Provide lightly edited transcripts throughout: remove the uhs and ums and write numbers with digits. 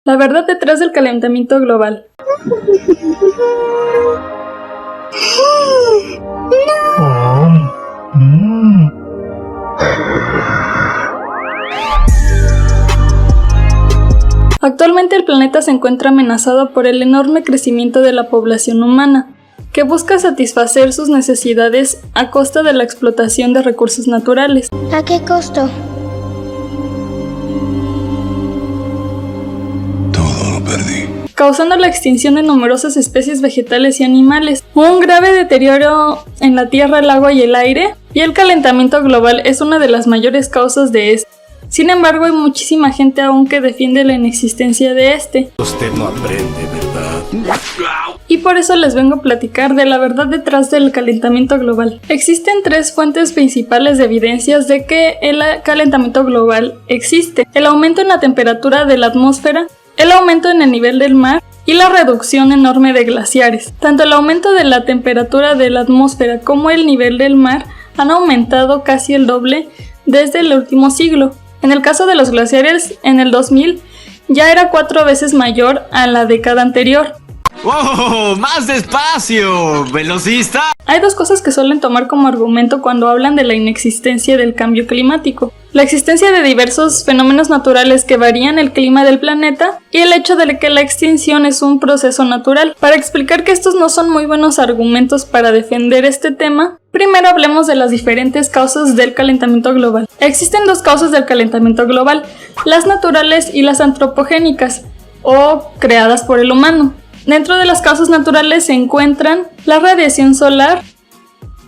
La verdad detrás del calentamiento global. Actualmente el planeta se encuentra amenazado por el enorme crecimiento de la población humana, que busca satisfacer sus necesidades a costa de la explotación de recursos naturales. ¿A qué costo? Causando la extinción de numerosas especies vegetales y animales, un grave deterioro en la tierra, el agua y el aire, y el calentamiento global es una de las mayores causas de esto. Sin embargo, hay muchísima gente aún que defiende la inexistencia de este. Usted no aprende, ¿verdad? Y por eso les vengo a platicar de la verdad detrás del calentamiento global. Existen tres fuentes principales de evidencias de que el calentamiento global existe: el aumento en la temperatura de la atmósfera, el aumento en el nivel del mar y la reducción enorme de glaciares. Tanto el aumento de la temperatura de la atmósfera como el nivel del mar han aumentado casi el doble desde el último siglo. En el caso de los glaciares, en el 2000 ya era 4 veces mayor a la década anterior. ¡Oh! ¡Más despacio! ¡Velocista! Hay dos cosas que suelen tomar como argumento cuando hablan de la inexistencia del cambio climático: la existencia de diversos fenómenos naturales que varían el clima del planeta y el hecho de que la extinción es un proceso natural. Para explicar que estos no son muy buenos argumentos para defender este tema, primero hablemos de las diferentes causas del calentamiento global. Existen dos causas del calentamiento global: las naturales y las antropogénicas, o creadas por el humano. Dentro de las causas naturales se encuentran la radiación solar,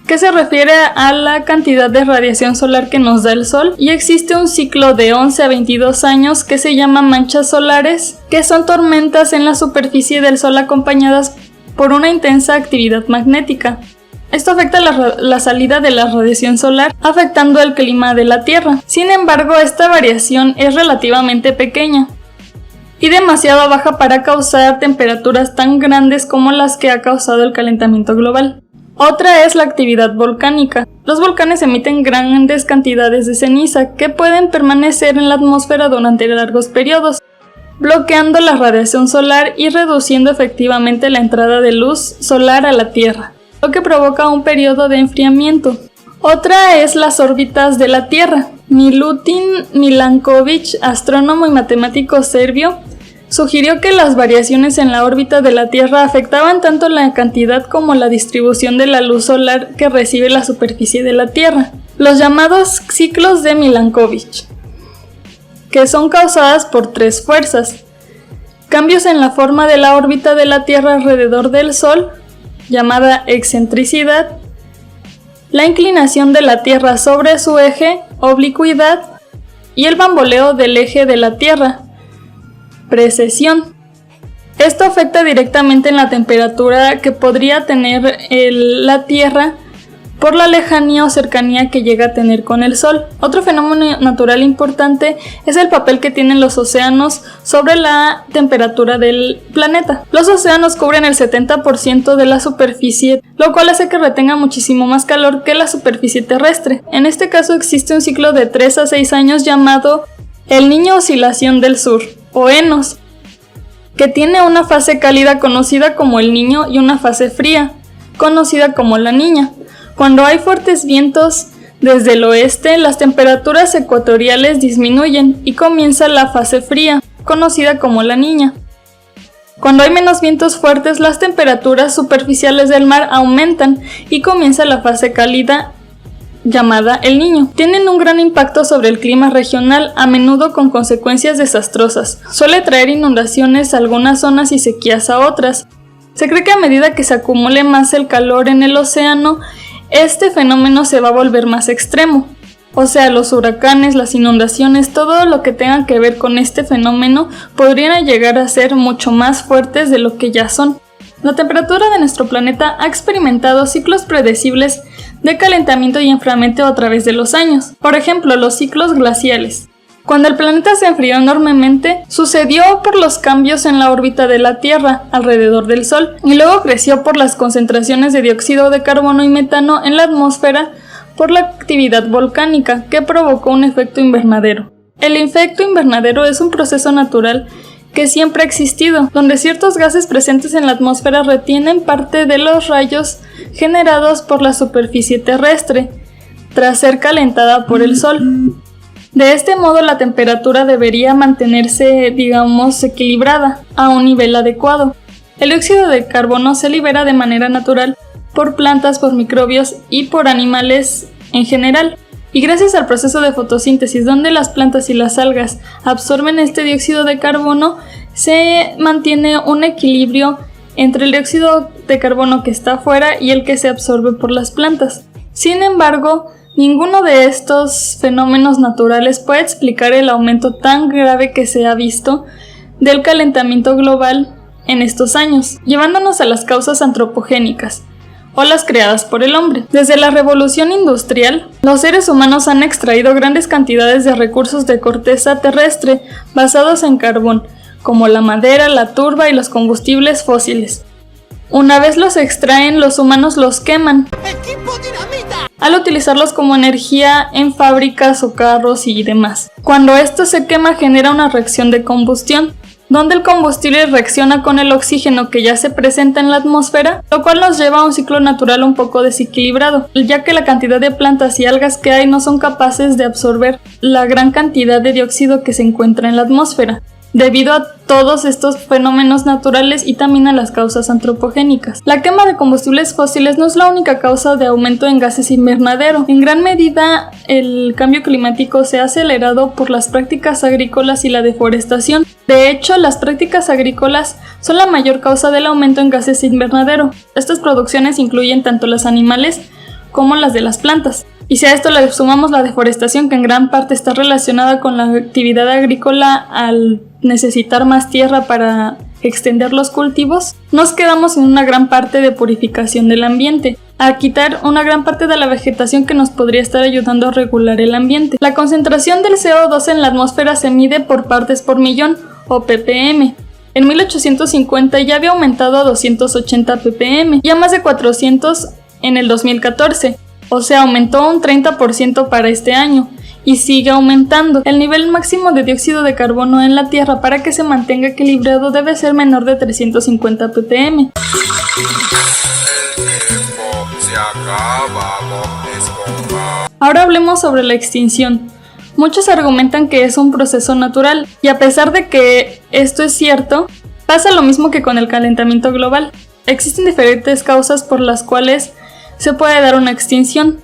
que se refiere a la cantidad de radiación solar que nos da el Sol, y existe un ciclo de 11 a 22 años que se llama manchas solares, que son tormentas en la superficie del Sol acompañadas por una intensa actividad magnética. Esto afecta la salida de la radiación solar, afectando el clima de la Tierra. Sin embargo, esta variación es relativamente pequeña y demasiado baja para causar temperaturas tan grandes como las que ha causado el calentamiento global. Otra es la actividad volcánica. Los volcanes emiten grandes cantidades de ceniza que pueden permanecer en la atmósfera durante largos periodos, bloqueando la radiación solar y reduciendo efectivamente la entrada de luz solar a la Tierra, lo que provoca un periodo de enfriamiento. Otra es las órbitas de la Tierra. Milutin Milankovic, astrónomo y matemático serbio, sugirió que las variaciones en la órbita de la Tierra afectaban tanto la cantidad como la distribución de la luz solar que recibe la superficie de la Tierra, los llamados ciclos de Milankovitch, que son causadas por tres fuerzas: cambios en la forma de la órbita de la Tierra alrededor del Sol, llamada excentricidad; la inclinación de la Tierra sobre su eje, oblicuidad; y el bamboleo del eje de la Tierra, precesión. Esto afecta directamente en la temperatura que podría tener la Tierra por la lejanía o cercanía que llega a tener con el Sol. Otro fenómeno natural importante es el papel que tienen los océanos sobre la temperatura del planeta. Los océanos cubren el 70% de la superficie, lo cual hace que retenga muchísimo más calor que la superficie terrestre. En este caso existe un ciclo de 3 a 6 años llamado el Niño Oscilación del Sur, o ENOS, que tiene una fase cálida conocida como el Niño y una fase fría, conocida como la Niña. Cuando hay fuertes vientos desde el oeste, las temperaturas ecuatoriales disminuyen y comienza la fase fría, conocida como la Niña. Cuando hay menos vientos fuertes, las temperaturas superficiales del mar aumentan y comienza la fase cálida, llamada el Niño. Tienen un gran impacto sobre el clima regional, a menudo con consecuencias desastrosas. Suele traer inundaciones a algunas zonas y sequías a otras. Se cree que a medida que se acumule más el calor en el océano, este fenómeno se va a volver más extremo. O sea, los huracanes, las inundaciones, todo lo que tenga que ver con este fenómeno podrían llegar a ser mucho más fuertes de lo que ya son. La temperatura de nuestro planeta ha experimentado ciclos predecibles de calentamiento y enfriamiento a través de los años. Por ejemplo, los ciclos glaciales. Cuando el planeta se enfrió enormemente, sucedió por los cambios en la órbita de la Tierra alrededor del Sol, y luego creció por las concentraciones de dióxido de carbono y metano en la atmósfera por la actividad volcánica, que provocó un efecto invernadero. El efecto invernadero es un proceso natural que siempre ha existido, donde ciertos gases presentes en la atmósfera retienen parte de los rayos generados por la superficie terrestre, tras ser calentada por el Sol. De este modo la temperatura debería mantenerse, digamos, equilibrada, a un nivel adecuado. El dióxido de carbono se libera de manera natural por plantas, por microbios y por animales en general. Y gracias al proceso de fotosíntesis, donde las plantas y las algas absorben este dióxido de carbono, se mantiene un equilibrio entre el dióxido de carbono que está afuera y el que se absorbe por las plantas. Sin embargo, ninguno de estos fenómenos naturales puede explicar el aumento tan grave que se ha visto del calentamiento global en estos años, llevándonos a las causas antropogénicas, o las creadas por el hombre. Desde la revolución industrial, los seres humanos han extraído grandes cantidades de recursos de corteza terrestre basados en carbón, como la madera, la turba y los combustibles fósiles. Una vez los extraen, los humanos los queman, al utilizarlos como energía en fábricas o carros y demás. Cuando esto se quema, genera una reacción de combustión, donde el combustible reacciona con el oxígeno que ya se presenta en la atmósfera, lo cual nos lleva a un ciclo natural un poco desequilibrado, ya que la cantidad de plantas y algas que hay no son capaces de absorber la gran cantidad de dióxido que se encuentra en la atmósfera, debido a todos estos fenómenos naturales y también a las causas antropogénicas. La quema de combustibles fósiles no es la única causa de aumento en gases invernadero. En gran medida, el cambio climático se ha acelerado por las prácticas agrícolas y la deforestación. De hecho, las prácticas agrícolas son la mayor causa del aumento en gases invernadero. Estas producciones incluyen tanto las animales como las de las plantas. Y si a esto le sumamos la deforestación, que en gran parte está relacionada con la actividad agrícola al necesitar más tierra para extender los cultivos, nos quedamos en una gran parte de purificación del ambiente, a quitar una gran parte de la vegetación que nos podría estar ayudando a regular el ambiente. La concentración del CO2 en la atmósfera se mide por partes por millón, o ppm. En 1850 ya había aumentado a 280 ppm y a más de 400 en el 2014. O sea, aumentó un 30% para este año y sigue aumentando. El nivel máximo de dióxido de carbono en la Tierra para que se mantenga equilibrado debe ser menor de 350 ppm. Ahora hablemos sobre la extinción. Muchos argumentan que es un proceso natural, y a pesar de que esto es cierto, pasa lo mismo que con el calentamiento global. Existen diferentes causas por las cuales se puede dar una extinción,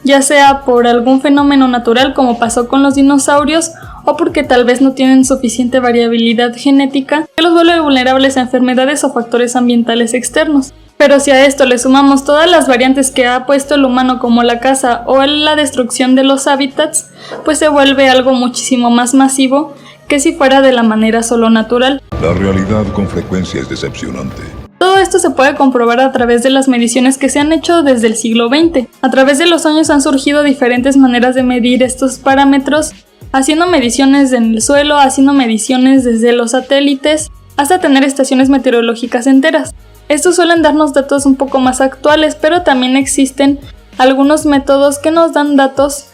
ya sea por algún fenómeno natural como pasó con los dinosaurios, o porque tal vez no tienen suficiente variabilidad genética que los vuelve vulnerables a enfermedades o factores ambientales externos. Pero si a esto le sumamos todas las variantes que ha puesto el humano, como la caza o la destrucción de los hábitats, pues se vuelve algo muchísimo más masivo que si fuera de la manera solo natural. La realidad con frecuencia es decepcionante. Todo esto se puede comprobar a través de las mediciones que se han hecho desde el siglo XX. A través de los años han surgido diferentes maneras de medir estos parámetros, haciendo mediciones en el suelo, haciendo mediciones desde los satélites, hasta tener estaciones meteorológicas enteras. Estos suelen darnos datos un poco más actuales, pero también existen algunos métodos que nos dan datos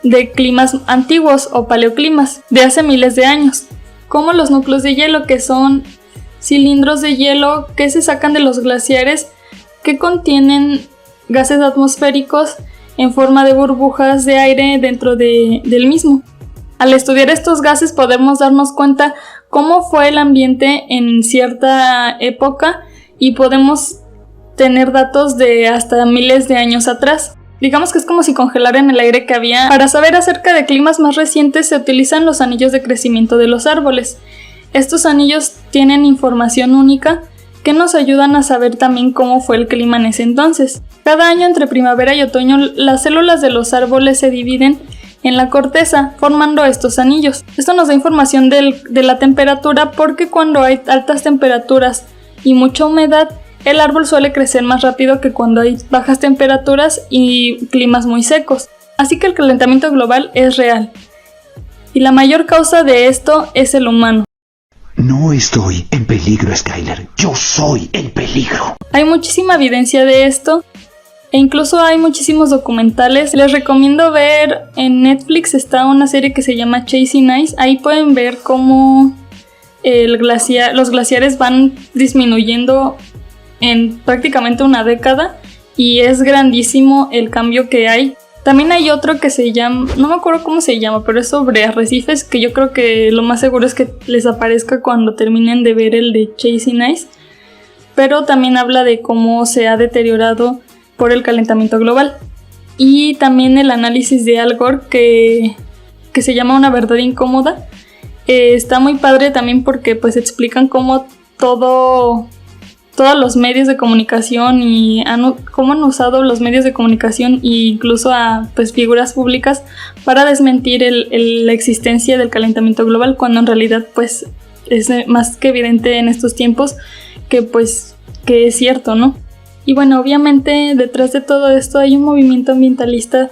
de climas antiguos o paleoclimas de hace miles de años, como los núcleos de hielo, que son cilindros de hielo que se sacan de los glaciares, que contienen gases atmosféricos en forma de burbujas de aire dentro del mismo. Al estudiar estos gases podemos darnos cuenta cómo fue el ambiente en cierta época y podemos tener datos de hasta miles de años atrás. Digamos que es como si congelaran el aire que había. Para saber acerca de climas más recientes se utilizan los anillos de crecimiento de los árboles. Estos anillos tienen información única que nos ayudan a saber también cómo fue el clima en ese entonces. Cada año entre primavera y otoño las células de los árboles se dividen en la corteza, formando estos anillos. Esto nos da información de la temperatura, porque cuando hay altas temperaturas y mucha humedad, el árbol suele crecer más rápido que cuando hay bajas temperaturas y climas muy secos. Así que el calentamiento global es real. Y la mayor causa de esto es el humano. No estoy en peligro, Skyler. Yo soy el peligro. Hay muchísima evidencia de esto, e incluso hay muchísimos documentales. Les recomiendo ver en Netflix, está una serie que se llama Chasing Ice. Ahí pueden ver cómo los glaciares van disminuyendo en prácticamente una década y es grandísimo el cambio que hay. También hay otro que se llama, no me acuerdo cómo se llama, pero es sobre arrecifes, que yo creo que lo más seguro es que les aparezca cuando terminen de ver el de Chasing Ice, pero también habla de cómo se ha deteriorado por el calentamiento global. Y también el análisis de Al Gore que se llama Una verdad incómoda, está muy padre también porque pues explican cómo todos los medios de comunicación y cómo han usado los medios de comunicación e incluso a pues figuras públicas para desmentir la existencia del calentamiento global, cuando en realidad pues es más que evidente en estos tiempos que es cierto, ¿no? Y bueno, obviamente detrás de todo esto hay un movimiento ambientalista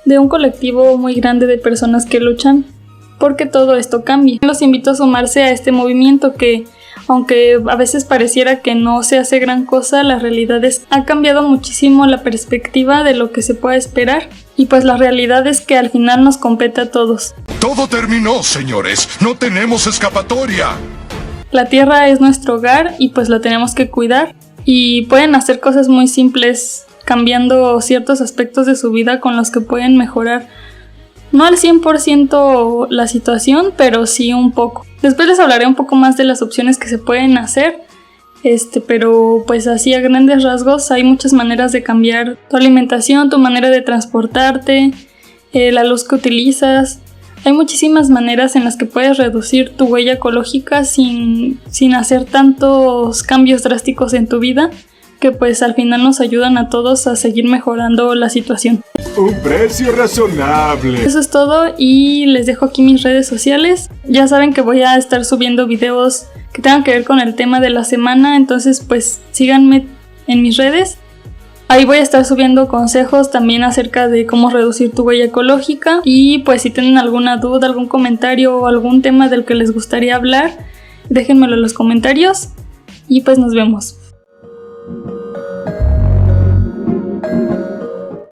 de un colectivo muy grande de personas que luchan porque todo esto cambie. Los invito a sumarse a este movimiento que, aunque a veces pareciera que no se hace gran cosa, la realidad es ha cambiado muchísimo la perspectiva de lo que se puede esperar, y pues la realidad es que al final nos compete a todos. Todo terminó, señores. No tenemos escapatoria. La tierra es nuestro hogar y pues la tenemos que cuidar, y pueden hacer cosas muy simples cambiando ciertos aspectos de su vida con los que pueden mejorar no al 100% la situación, pero sí un poco. Después les hablaré un poco más de las opciones que se pueden hacer, pero pues así a grandes rasgos hay muchas maneras de cambiar tu alimentación, tu manera de transportarte, la luz que utilizas. Hay muchísimas maneras en las que puedes reducir tu huella ecológica sin hacer tantos cambios drásticos en tu vida, que pues al final nos ayudan a todos a seguir mejorando la situación. Un precio razonable. Eso es todo y les dejo aquí mis redes sociales. Ya saben que voy a estar subiendo videos que tengan que ver con el tema de la semana, entonces pues síganme en mis redes. Ahí voy a estar subiendo consejos también acerca de cómo reducir tu huella ecológica, y pues si tienen alguna duda, algún comentario o algún tema del que les gustaría hablar, déjenmelo en los comentarios y pues nos vemos.